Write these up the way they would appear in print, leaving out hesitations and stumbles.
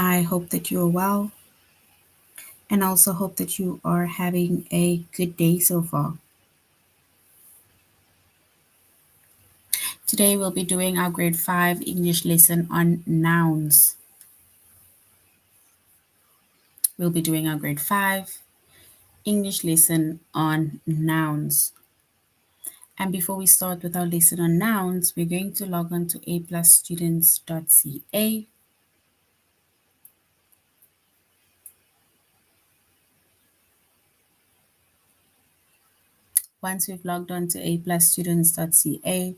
I hope that you are well and also hope that you are having a good day so far. Today we'll be doing our grade 5 English lesson on nouns. We'll be doing our grade 5 English lesson on nouns. And before we start with our lesson on nouns, we're going to log on to aplusstudents.ca. Once we've logged on to aplusstudents.ca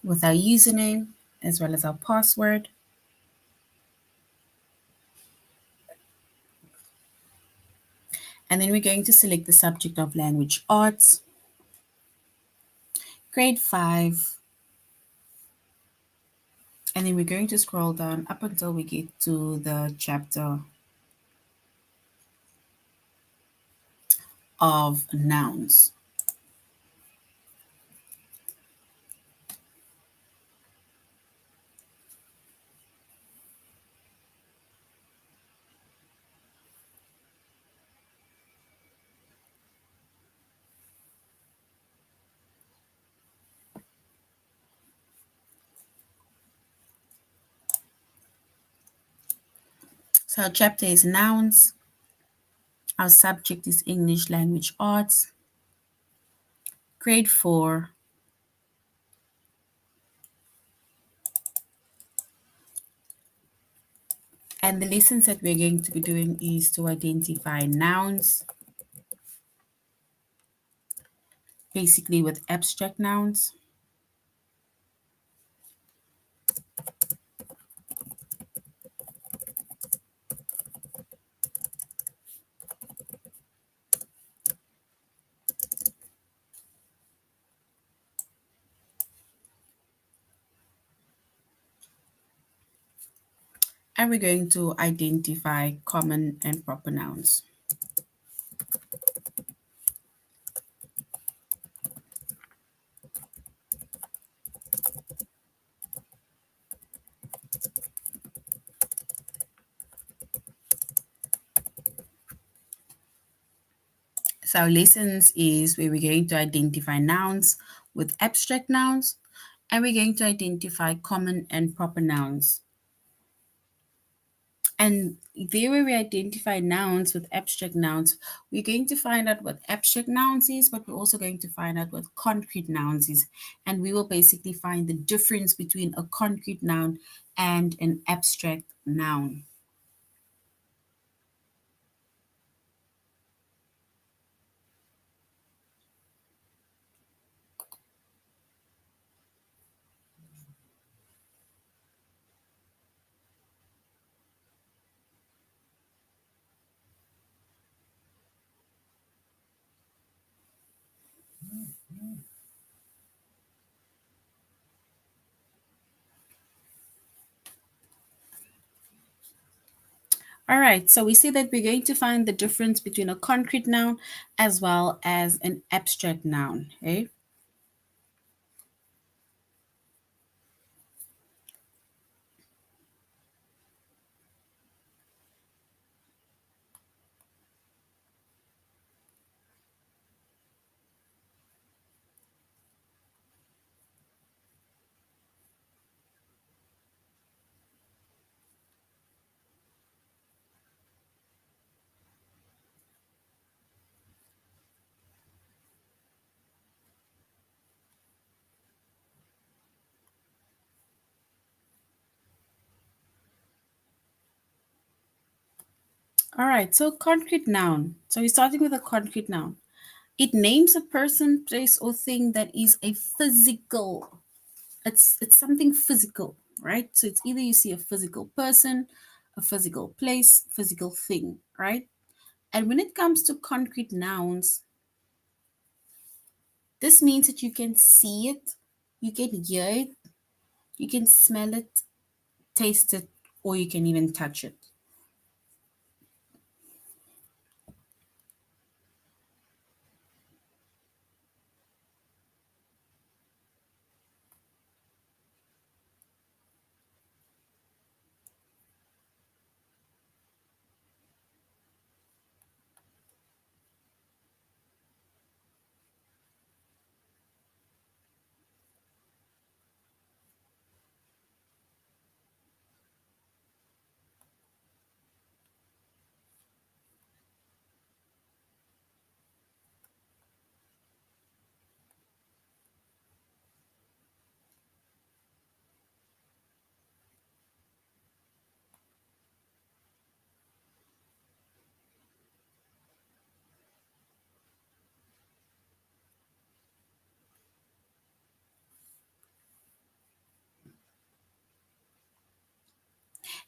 with our username as well as our password, and then we're going to select the subject of language arts, grade 5, and then we're going to scroll down up until we get to the chapter of nouns. So our chapter is nouns. Our subject is English language arts, grade 4. And the lessons that we're going to be doing is to identify nouns, basically with abstract nouns. And we're going to identify common and proper nouns. So our lessons is where we're going to identify nouns with abstract nouns, and we're going to identify common and proper nouns. And there where we identify nouns with abstract nouns, we're going to find out what abstract nouns is, but we're also going to find out what concrete nouns is. And we will basically find the difference between a concrete noun and an abstract noun. All right, so we see that we're going to find the difference between a concrete noun as well as an abstract noun, okay? All right, so concrete noun. So we're starting with a concrete noun. It names a person, place, or thing that is a physical. It's something physical, right? So it's either you see a physical person, a physical place, physical thing, right? And when it comes to concrete nouns, this means that you can see it, you can hear it, you can smell it, taste it, or you can even touch it.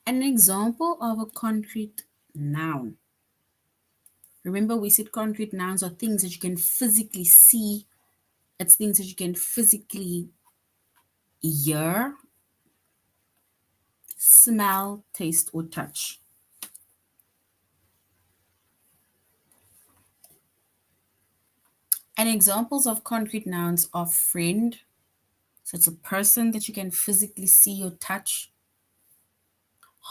An example of a concrete noun. Remember, we said concrete nouns are things that you can physically see, it's things that you can physically hear, smell, taste, or touch. And examples of concrete nouns are friend, so it's a person that you can physically see or touch.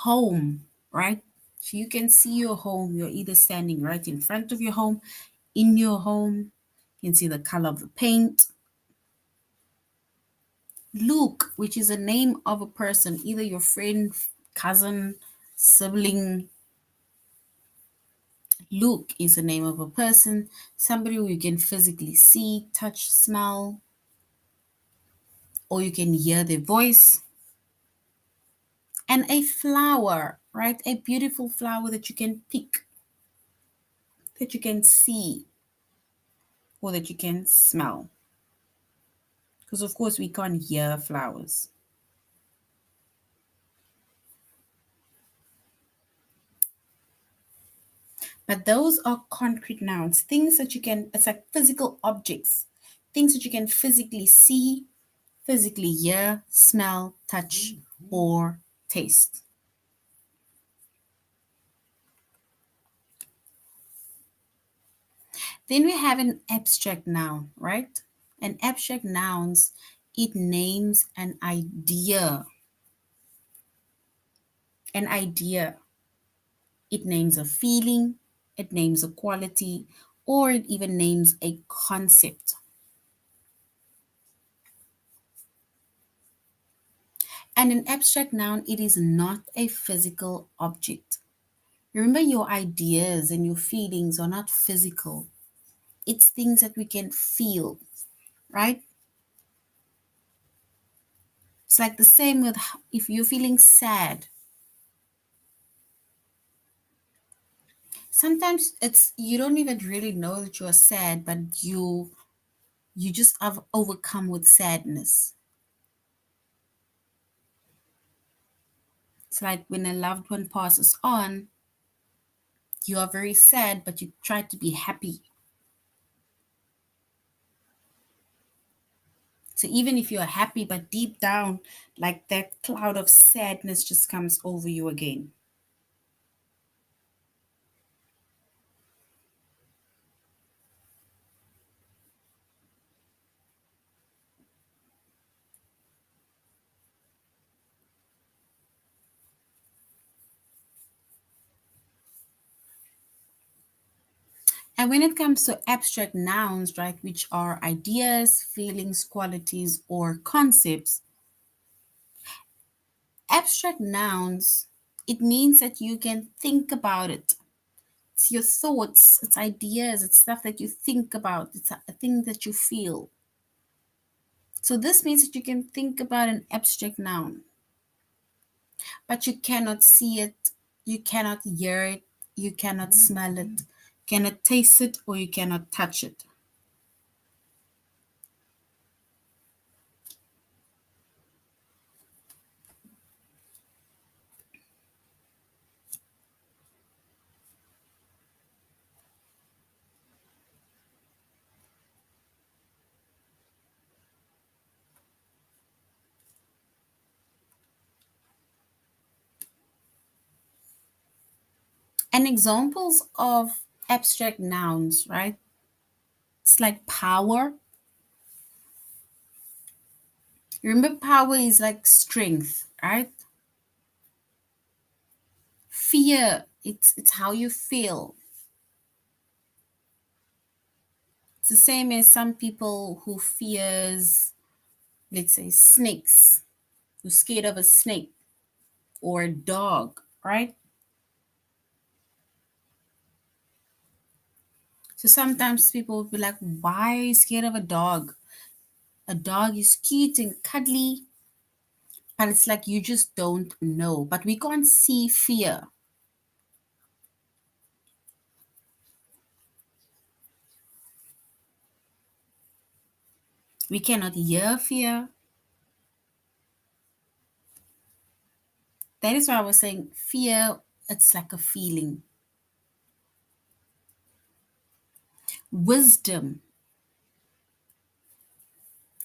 Home, right? So you can see your home. You're either standing right in front of your home, in your home. You can see the color of the paint. Luke, which is a name of a person, either your friend, cousin, sibling. Luke is the name of a person, somebody who you can physically see, touch, smell, or you can hear their voice. And a flower, right? A beautiful flower that you can pick, that you can see, or that you can smell. Because, of course, we can't hear flowers. But those are concrete nouns, things that you can, it's like physical objects, things that you can physically see, physically hear, smell, touch, or taste. Then we have an abstract noun, right? An abstract nouns, it names an idea. An idea. It names a feeling, it names a quality, or it even names a concept. And an abstract noun, it is not a physical object. Remember, your ideas and your feelings are not physical. It's things that we can feel, right? It's like the same with if you're feeling sad. Sometimes it's you don't even really know that you're sad, but you just have overcome with sadness. It's like when a loved one passes on, you are very sad, but you try to be happy. So even if you're happy, but deep down, like that cloud of sadness just comes over you again. And when it comes to abstract nouns, right, which are ideas, feelings, qualities, or concepts, abstract nouns, it means that you can think about it. It's your thoughts, it's ideas, it's stuff that you think about, it's a thing that you feel. So this means that you can think about an abstract noun, but you cannot see it, you cannot hear it, you cannot smell it, cannot taste it, or you cannot touch it. And examples of abstract nouns, right? It's like power. Remember, power is like strength, right? Fear, it's how you feel. It's the same as some people who fears, let's say, snakes, who's scared of a snake or a dog, right? So sometimes people will be like, why are you scared of a dog? A dog is cute and cuddly, but it's like you just don't know. But we can't see fear. We cannot hear fear. That is why I was saying fear, it's like a feeling. Wisdom,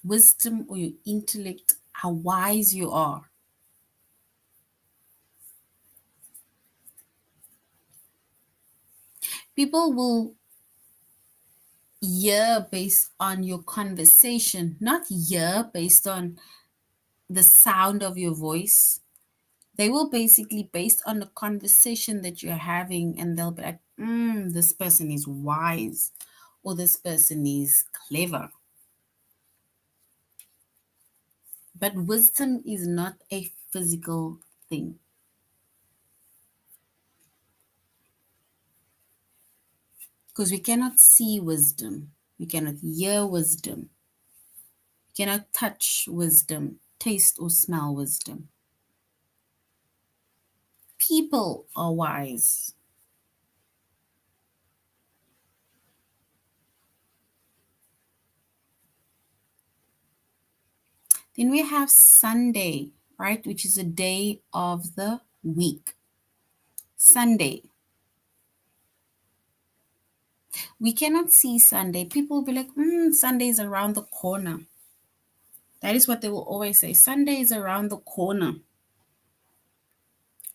wisdom or your intellect, how wise you are. People will hear based on your conversation, not hear based on the sound of your voice. They will basically based on the conversation that you're having, and they'll be like, this person is wise or this person is clever. But wisdom is not a physical thing, because we cannot see wisdom, we cannot hear wisdom, we cannot touch wisdom, taste or smell wisdom. People are wise. Then we have Sunday, right, which is a day of the week. Sunday. We cannot see Sunday. People will be like, Sunday is around the corner. That is what they will always say. Sunday is around the corner.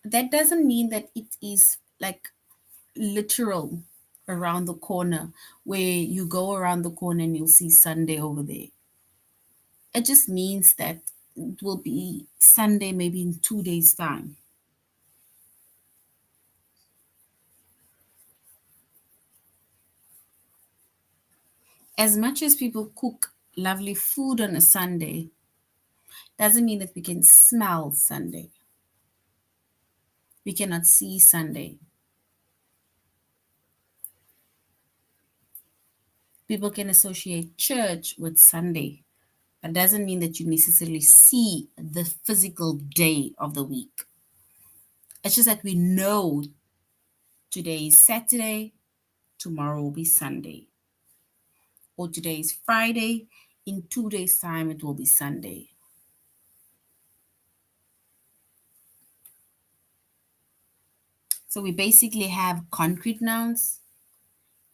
That doesn't mean that it is like literal around the corner where you go around the corner and you'll see Sunday over there. It just means that it will be Sunday maybe in 2 days' time. As much as people cook lovely food on a Sunday, doesn't mean that we can smell Sunday. We cannot see Sunday. People can associate church with Sunday. That doesn't mean that you necessarily see the physical day of the week. It's just that we know today is Saturday, tomorrow will be Sunday. Or today is Friday, in 2 days' time it will be Sunday. So we basically have concrete nouns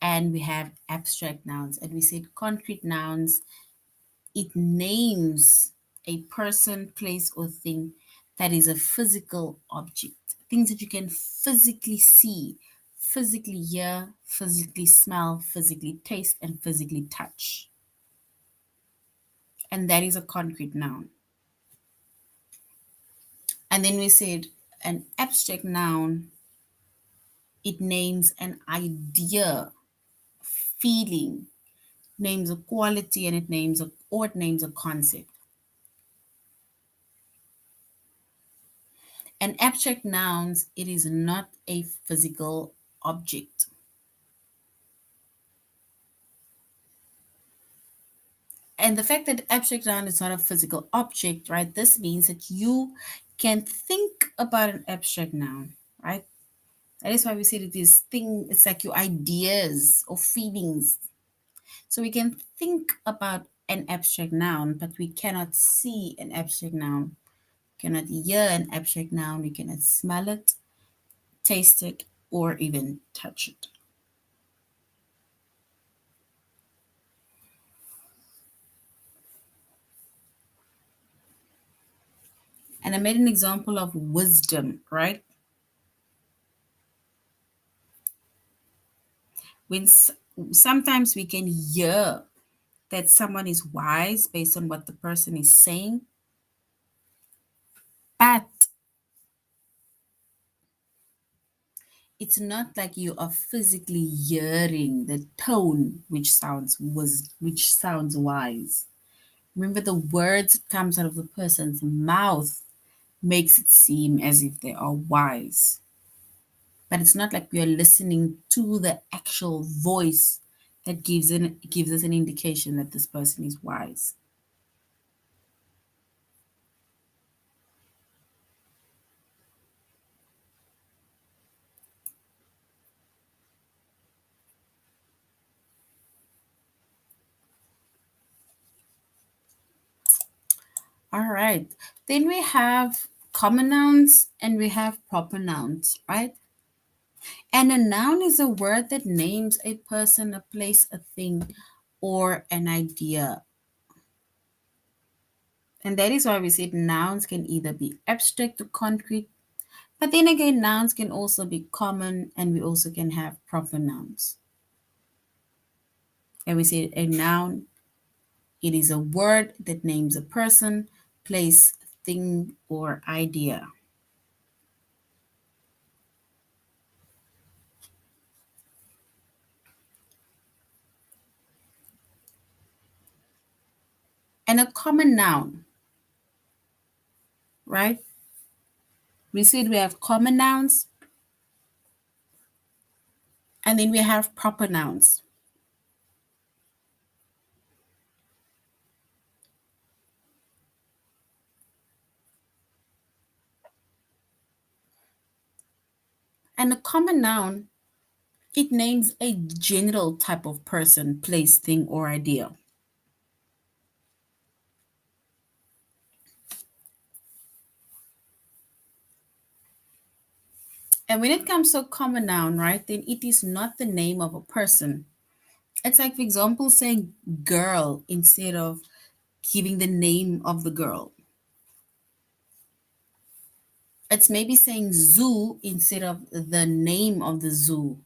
and we have abstract nouns. And we said concrete nouns, it names a person, place, or thing that is a physical object. Things that you can physically see, physically hear, physically smell, physically taste, and physically touch. And that is a concrete noun. And then we said an abstract noun, it names an idea, feeling, names a quality, and it names a concept. An abstract nouns, it is not a physical object. And the fact that abstract noun is not a physical object, right? This means that you can think about an abstract noun, right? That is why we say that this thing, it's like your ideas or feelings. So we can think about an abstract noun, but we cannot see an abstract noun. We cannot hear an abstract noun. We cannot smell it, taste it, or even touch it. And I made an example of wisdom, right? When sometimes we can hear that someone is wise based on what the person is saying, but it's not like you are physically hearing the tone which sounds wise. Remember, the words that comes out of the person's mouth makes it seem as if they are wise. But it's not like we are listening to the actual voice that gives us an indication that this person is wise. All right. Then we have common nouns and we have proper nouns, right? And a noun is a word that names a person, a place, a thing, or an idea. And that is why we said nouns can either be abstract or concrete. But then again, nouns can also be common and we also can have proper nouns. And we said a noun, it is a word that names a person, place, thing, or idea. And a common noun, right? We said we have common nouns and then we have proper nouns. And a common noun, it names a general type of person, place, thing, or idea. And when it comes to a common noun, right, then it is not the name of a person. It's like, for example, saying girl instead of giving the name of the girl. It's maybe saying zoo instead of the name of the zoo.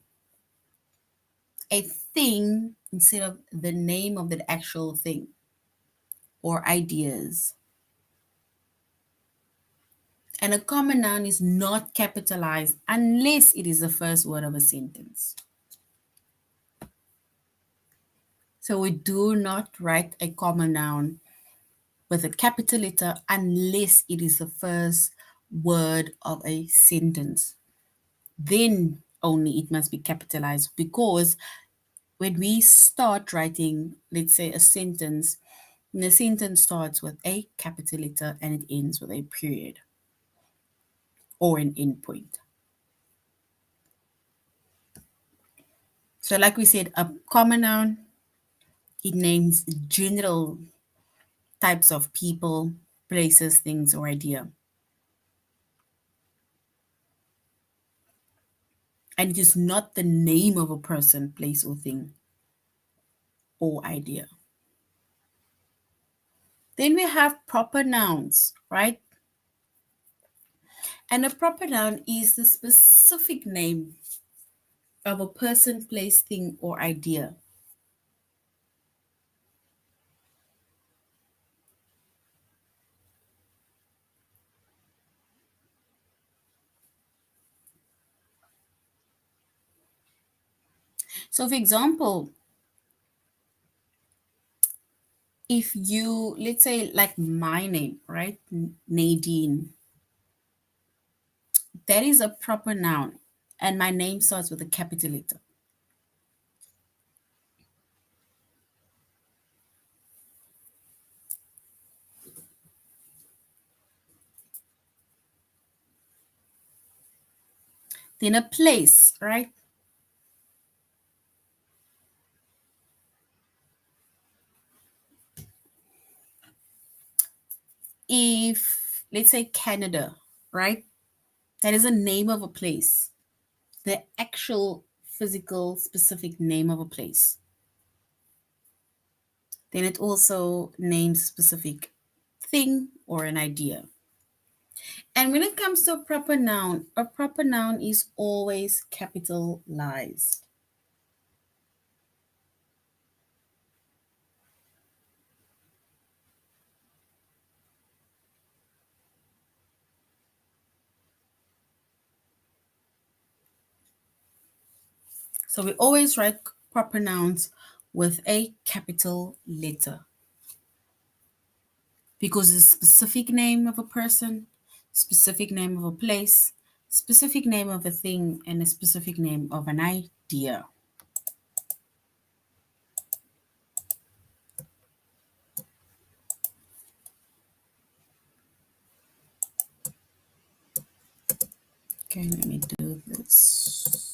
A thing instead of the name of the actual thing or ideas. And a common noun is not capitalized unless it is the first word of a sentence. So we do not write a common noun with a capital letter unless it is the first word of a sentence. Then only it must be capitalized, because when we start writing, let's say, a sentence, the sentence starts with a capital letter and it ends with a period or an endpoint. So, like we said, a common noun, it names general types of people, places, things, or idea. And it is not the name of a person, place, or thing or idea. Then we have proper nouns, right? And a proper noun is the specific name of a person, place, thing, or idea. So, for example, if you, let's say, like my name, right? Nadine, that is a proper noun. And my name starts with a capital letter. Then a place, right? If, let's say, Canada, right? That is a name of a place, the actual physical specific name of a place. Then it also names a specific thing or an idea. And when it comes to a proper noun is always capitalized. So we always write proper nouns with a capital letter, because it's a specific name of a person, specific name of a place, specific name of a thing, and a specific name of an idea. Okay, let me do this.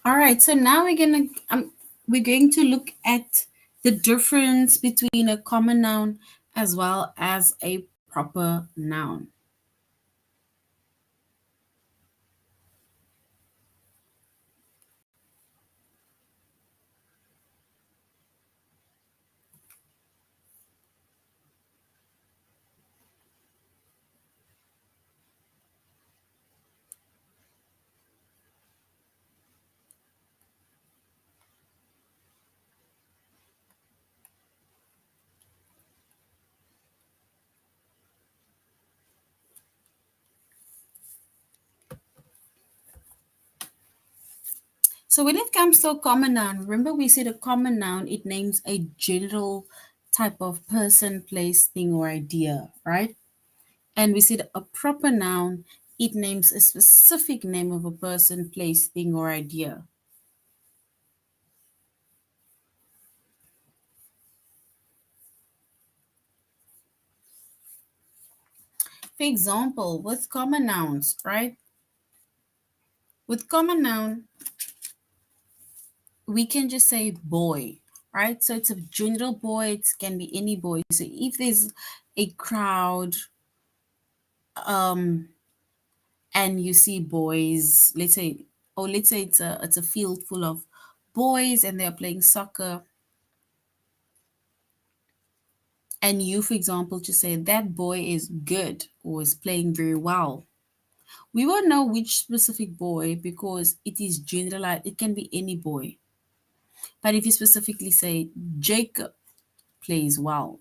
All right, so now we're going to look at the difference between a common noun as well as a proper noun. So when it comes to a common noun, remember we said a common noun, it names a general type of person, place, thing, or idea, right? And we said a proper noun, it names a specific name of a person, place, thing, or idea. For example, with common nouns, right? With common noun, we can just say boy, right? So it's a general boy, it can be any boy. So if there's a crowd, um, and you see boys, let's say it's a field full of boys and they're playing soccer, and you, for example, just say that boy is good or is playing very well. We won't know which specific boy because it is generalized. It can be any boy. But if you specifically say Jacob plays well,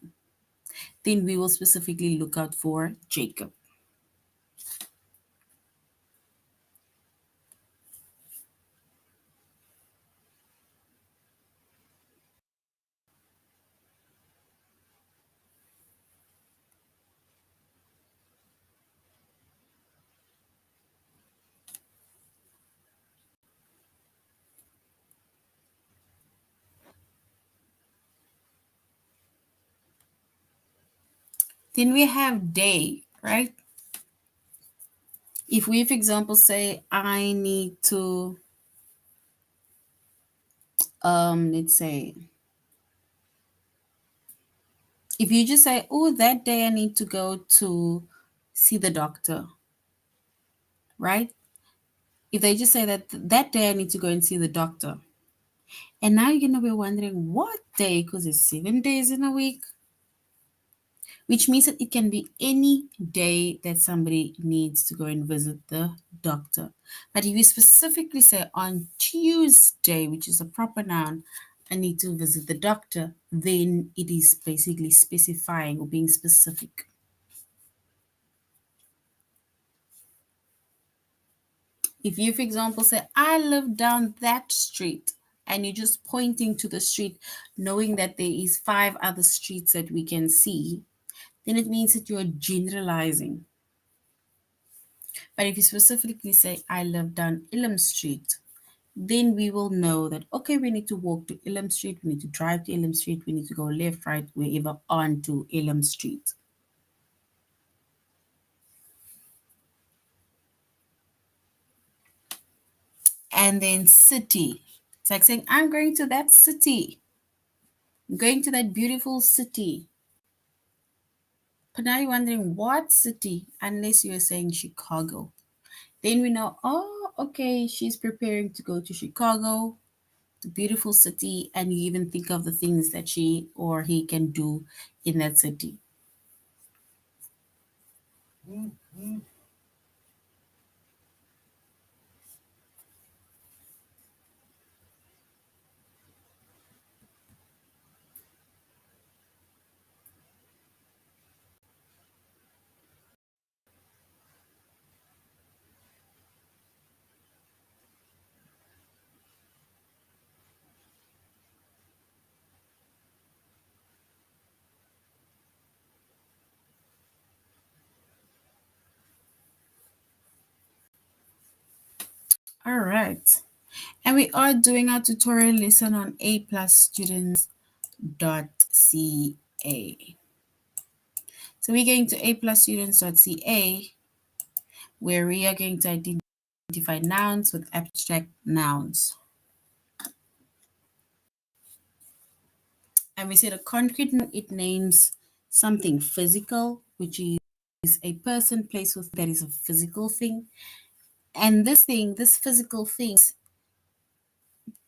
then we will specifically look out for Jacob. Then we have day, right? If we, for example, say I need to, let's say, if you just say, oh, that day I need to go to see the doctor, right? If they just say that day I need to go and see the doctor, and now you're gonna be wondering what day, because it's 7 days in a week, which means that it can be any day that somebody needs to go and visit the doctor. But if you specifically say on Tuesday, which is a proper noun, I need to visit the doctor, then it is basically specifying or being specific. If you, for example, say, I live down that street, and you're just pointing to the street, knowing that there is 5 other streets that we can see, then it means that you're generalizing. But if you specifically say, I live down Ilham Street, then we will know that, okay, we need to walk to Ilham Street, we need to drive to Ilham Street, we need to go left, right, wherever onto Ilham Street. And then city. It's like saying, I'm going to that city. I'm going to that beautiful city. But now you're wondering what city, unless you're saying Chicago. Then we know, oh, okay, she's preparing to go to Chicago, the beautiful city, and you even think of the things that she or he can do in that city. All right. And we are doing our tutorial lesson on A plus students.ca. So we're going to a+students.ca, where we are going to identify nouns with abstract nouns. And we said a concrete noun, it names something physical, which is a person, place, or that is a physical thing. And this thing, this physical thing,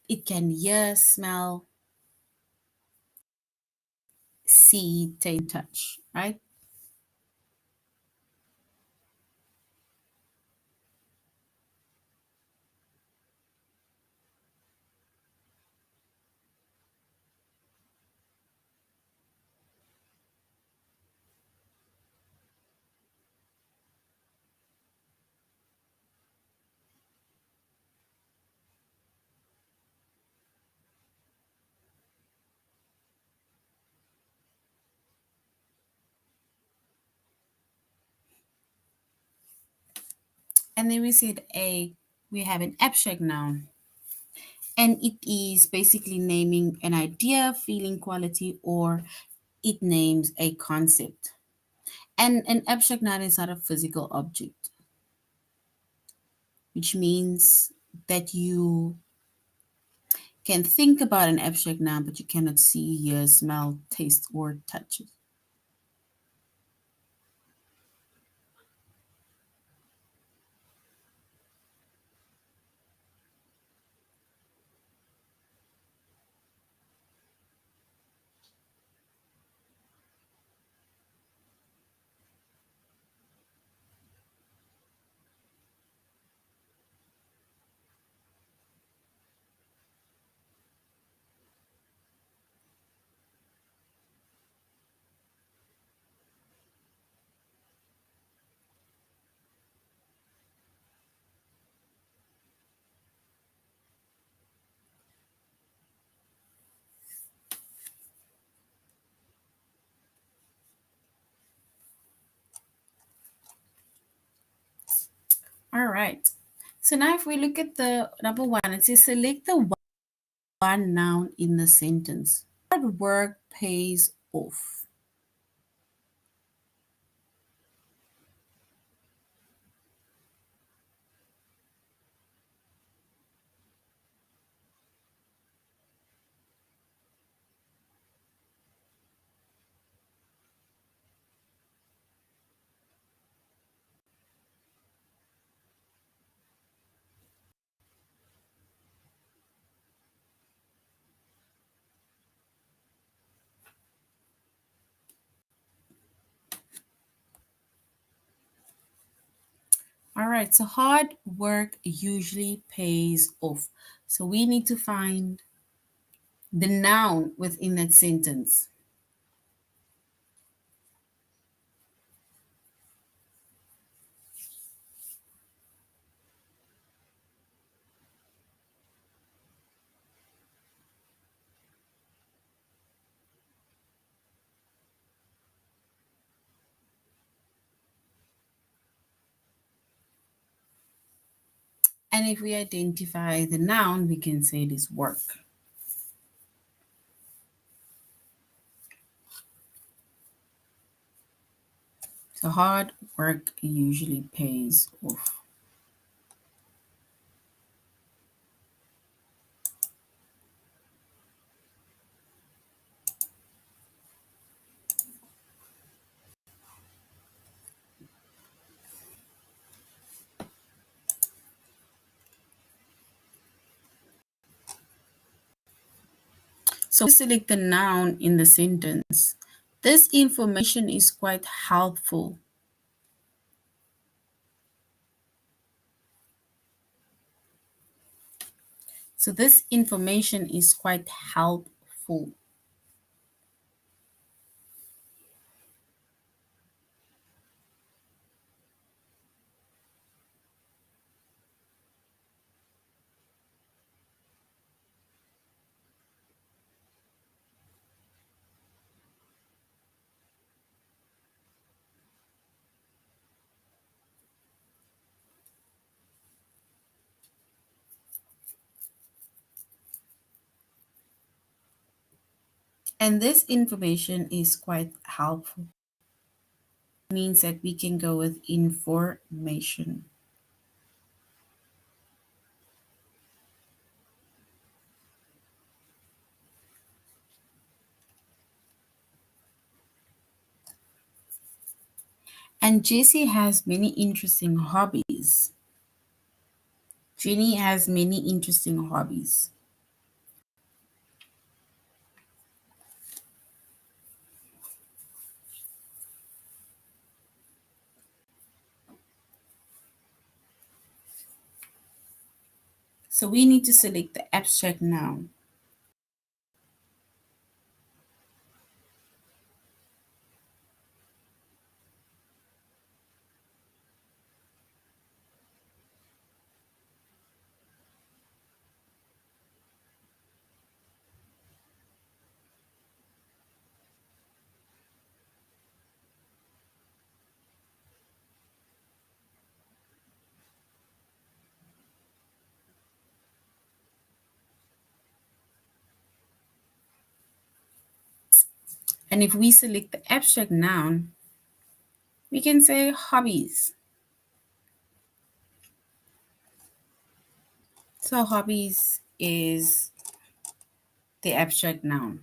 it can hear, smell, see, taste, touch, right? And then we said we have an abstract noun. And it is basically naming an idea, feeling, quality, or it names a concept. And an abstract noun is not a physical object, which means that you can think about an abstract noun, but you cannot see, hear, smell, taste, or touch it. All right. So now if we look at the number one, it says select the one noun in the sentence. Hard work pays off. All right, so hard work usually pays off. So we need to find the noun within that sentence. And if we identify the noun, we can say it is work. So hard work usually pays off. So select the noun in the sentence. This information is quite helpful. So this information is quite helpful. And this information is quite helpful. means that we can go with information. And Jessie has many interesting hobbies. Jenny has many interesting hobbies. So we need to select the abstract noun. And if we select the abstract noun, we can say hobbies. So hobbies is the abstract noun.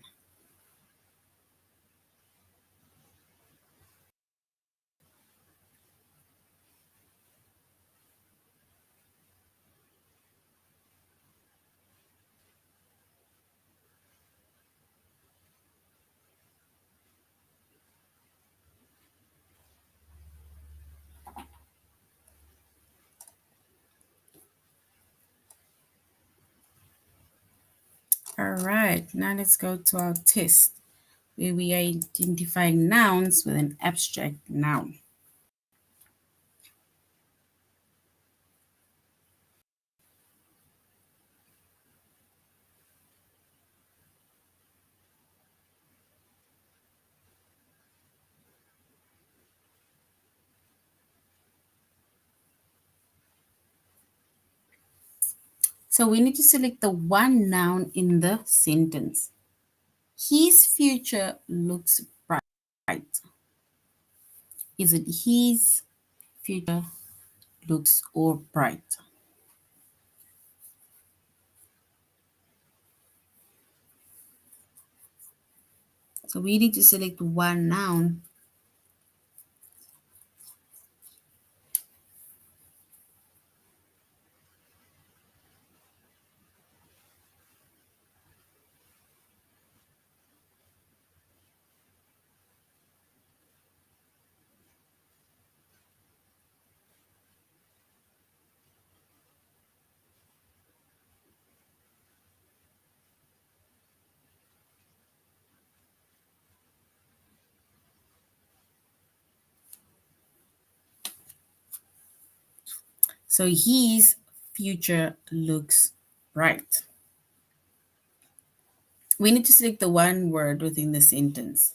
All right, now let's go to our test where we are identifying nouns with an abstract noun. So we need to select the one noun in the sentence. His future looks bright. Is it his future looks or bright? So we need to select one noun. So his future looks bright. We need to select the one word within the sentence.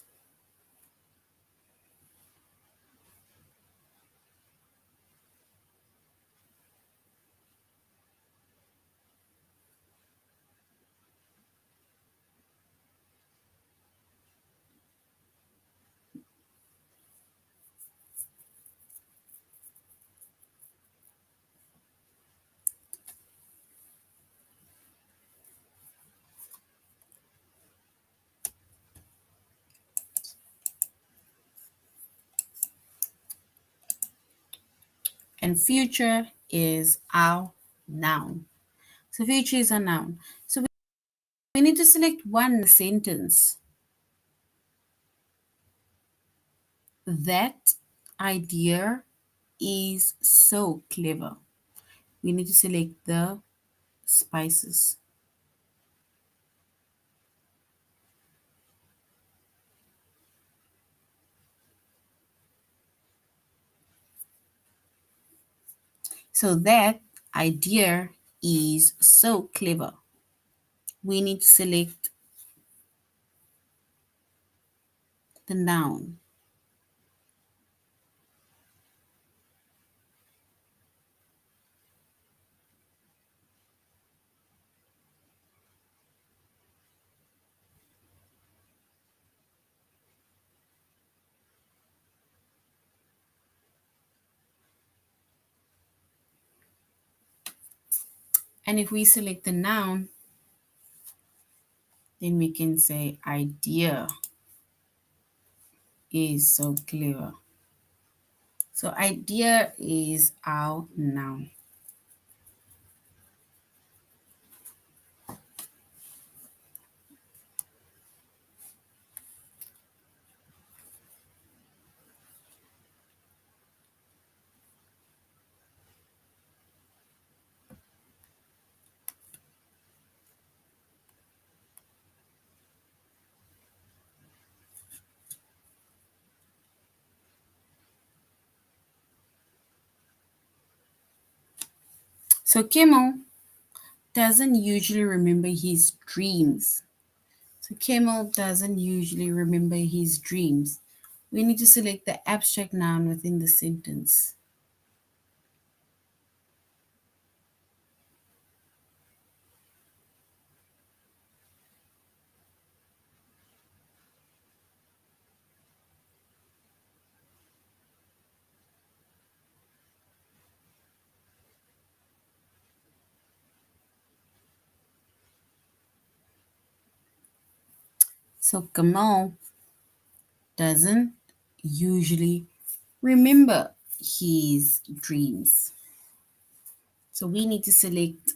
And future is our noun. So future is a noun. So we need to select one sentence. That idea is so clever. We need to select the spices. So that idea is so clever. We need to select the noun. And if we select the noun, then we can say idea is so clever. So idea is our noun. So Kimmel doesn't usually remember his dreams. So Kimmel doesn't usually remember his dreams. We need to select the abstract noun within the sentence. So Kamal doesn't usually remember his dreams. So we need to select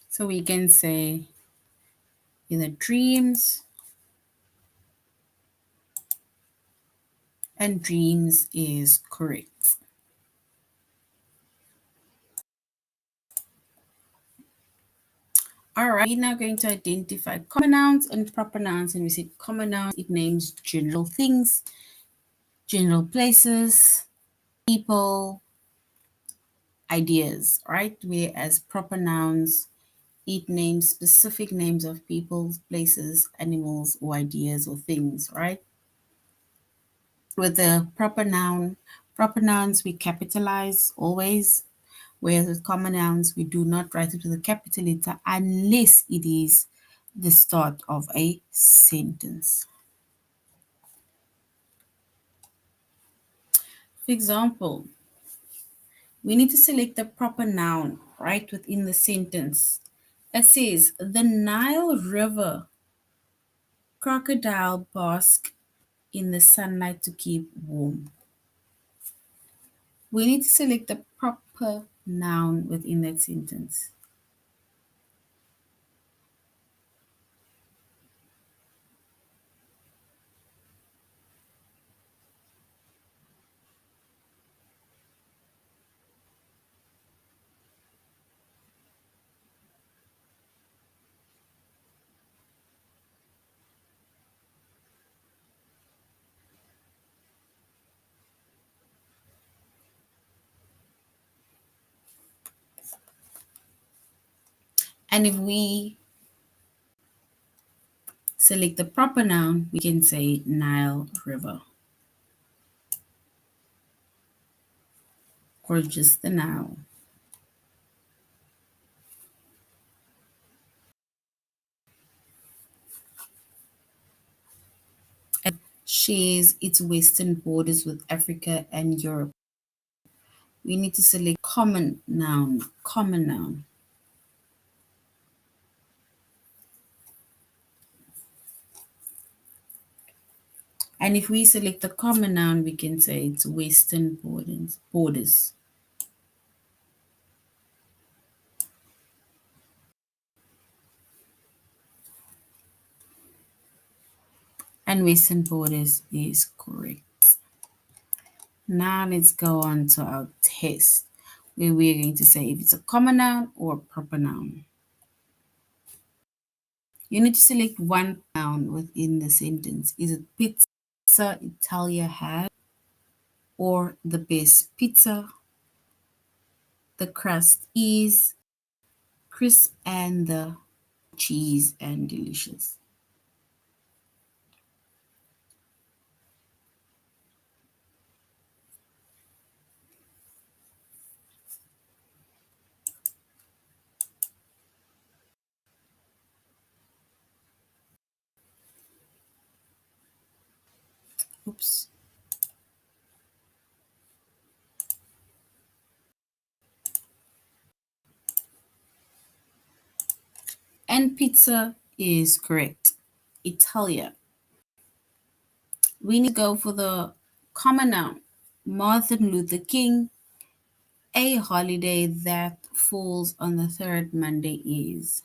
so we can say either dreams, and dreams is correct. All right, we're now going to identify common nouns and proper nouns. And we said common nouns, it names general things, general places, people, ideas, right? Whereas proper nouns, it names specific names of people, places, animals, or ideas or things, right? With the proper nouns we capitalize always, whereas with common nouns we do not write it with a capital letter unless it is the start of a sentence. For example, we need to select the proper noun right within the sentence. It says, the Nile River crocodile bask in the sunlight to keep warm. We need to select the proper noun within that sentence. And if we select the proper noun, we can say Nile River or just the Nile. It shares its western borders with Africa and Europe. We need to select common noun, common noun. And if we select the common noun, we can say it's western borders. And western borders is correct. Now let's go on to our test where we are going to say if it's a common noun or a proper noun. You need to select one noun within the sentence. Is it pizza Italia has, or the best pizza? The crust is crisp and the cheese and delicious. Oops. And pizza is correct. Italia. We need to go for the common noun. Martin Luther King. A holiday that falls on the third Monday is.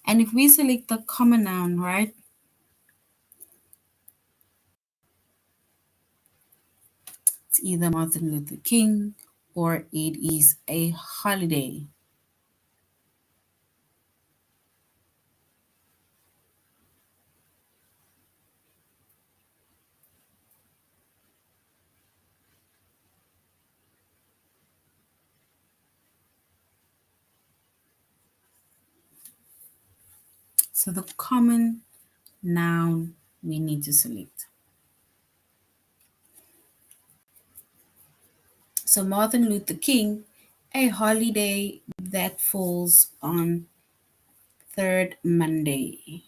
And if we select the common noun, right, it's either Martin Luther King or it is a holiday. So the common noun we need to select. So Martin Luther King, a holiday that falls on third Monday.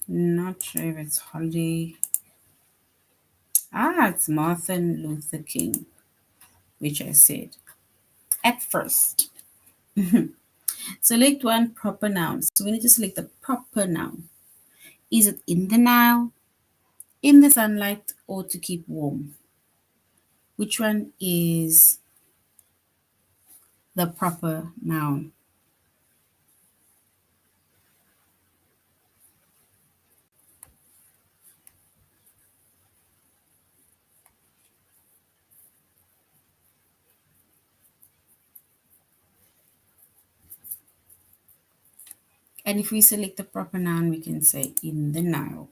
Not sure if it's holiday. It's Martin Luther King, which I said at first. Select one proper noun. So we need to select the proper noun. Is it in the Nile, in the sunlight, or to keep warm? Which one is the proper noun? And if we select the proper noun, we can say in the Nile.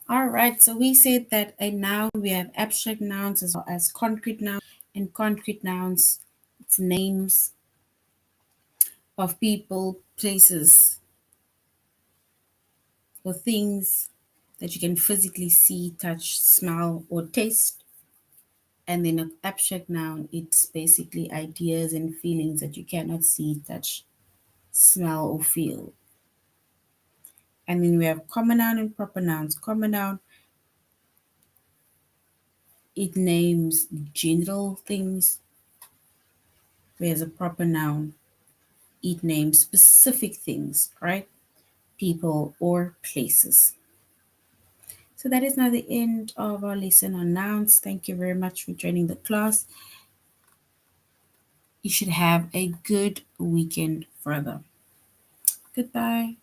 All right, so we said that a noun, we have abstract nouns as well as concrete nouns. And concrete nouns, it's names of people, places, or things that you can physically see, touch, smell, or taste. And then an abstract noun, it's basically ideas and feelings that you cannot see, touch, smell, or feel. And then we have common noun and proper nouns. Common noun, it names general things, whereas a proper noun, it names specific things, right? People or places. So that is now the end of our lesson on nouns. Thank you very much for joining the class. You should have a good weekend further. Goodbye.